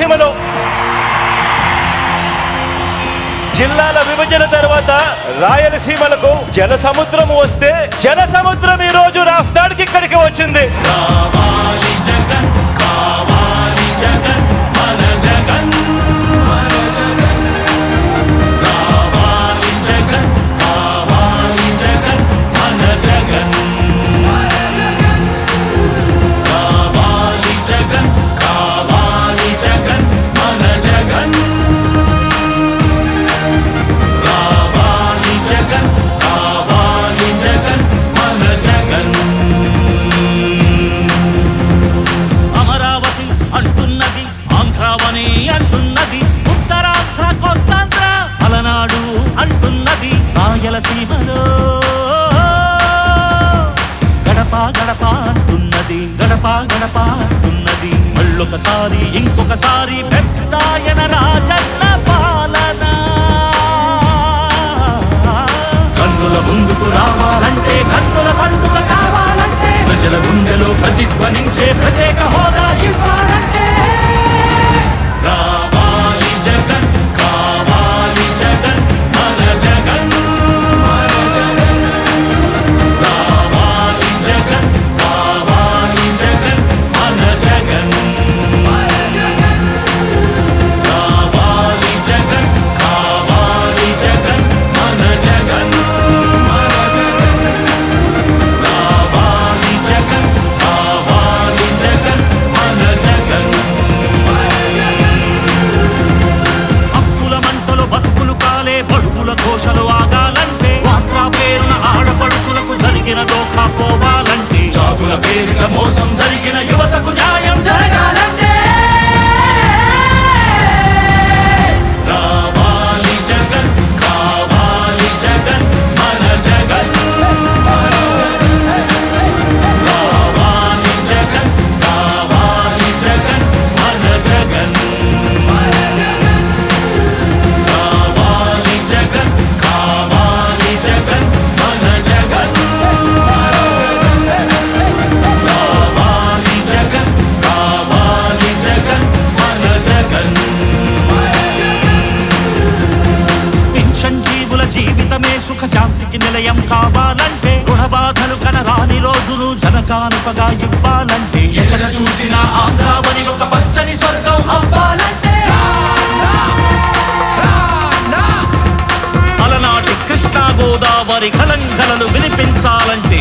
రాయలసీమలో జిల్లాల విభజన తర్వాత రాయలసీమలకు జల సముద్రం వస్తే జల సముద్రం ఈ రోజు రాఫ్తాడ్కి ఇక్కడికి వచ్చింది. అంటున్నది ఉత్తరాంధ్ర కోస్తాంధ్ర పలనాడు అంటున్నది రాయలసీమలో గడప గడప అంటున్నది గడప గడప అంటున్నది. మళ్ళొకసారి ఇంకొకసారి పెద్దాయన రాజన్న పాలన కన్నుల ముందుకు రావాలంటే కన్నుల పండుగ కావాలంటే ప్రజల గుండెలో ప్రతిధ్వనించే ప్రత్యేక హోదా ఇవ్వాలంటే రావాలి జగన్ కావాలి జగన్ మన జగన్ మన జగన్ రావాలి జగన్ కావాలి జగన్ మన జగన్ మన జగన్ రావాలి జగన్ కావాలి జగన్ మన జగన్ మన జగన్ రావాలి జగన్ కావాలి జగన్ మన జగన్. బడుగుల ఘోషలు ఆగాలంటే వాట్రా పేరున ఆడపడుచులకు జరిగిన దోఖా పోవాలంటే జాబుల పేరున మోసం జరిగిన యువతకు న్యాయం జరగాలంటే రావాలి జగన్ కావాలి జగన్ మన జగన్ రావాలి జగన్ కావాలి జగన్ మన జగన్ జగన్ కావాలి జగన్ మన జగన్ కావాలి జగన్ కావాలి జగన్ మన జగన్. పింఛన్ జీవుల జీవితమే సుఖ శాంతికి నిలయం కావాలంటే రుణ బాధలు కనరాని రోజులు జనకానుకగా ఇవ్వాలంటే ఎక్కడ చూసిన ఆంధ్రావని ఒక పచ్చని స్వర్గం అవ్వాలంటే అలనాటి కృష్ణా గోదావరి కలంకలలు వినిపించాలంటే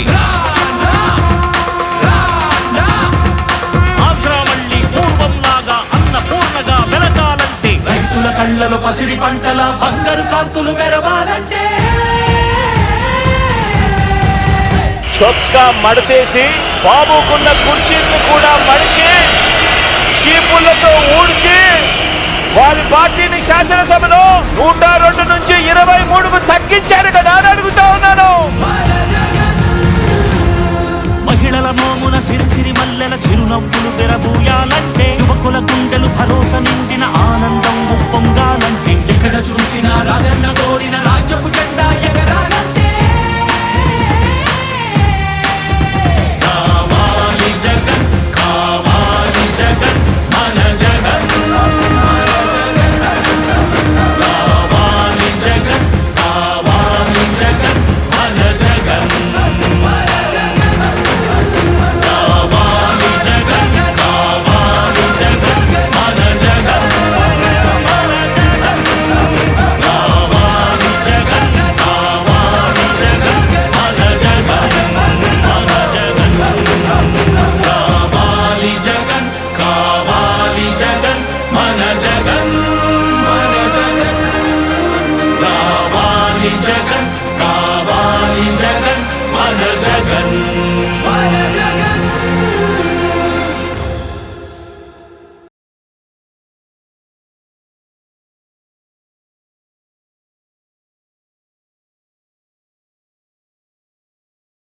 ఆంధ్ర మళ్ళీ పూర్వంలాగా అన్నపూర్ణగా వెలగాలంటే రైతుల కళ్ళలో పసిడి పంటల బంగారు కాంతులు మెరవాలంటే చొక్కా మడతేసి బాబుకున్న కుర్చీలను కూడా మడిచి చీపులతో ఊడ్చి వారి పార్టీని శాసనసభలో 102 నుంచి 23కు తగ్గించారు కదా అని అడుగుతా ఉన్నాను. మహిళల మోమున సిరిసిరి మల్లెల చిరునవ్వులు తెరబూయాలంటే యువకుల గుండెలు భరోసా నిండిన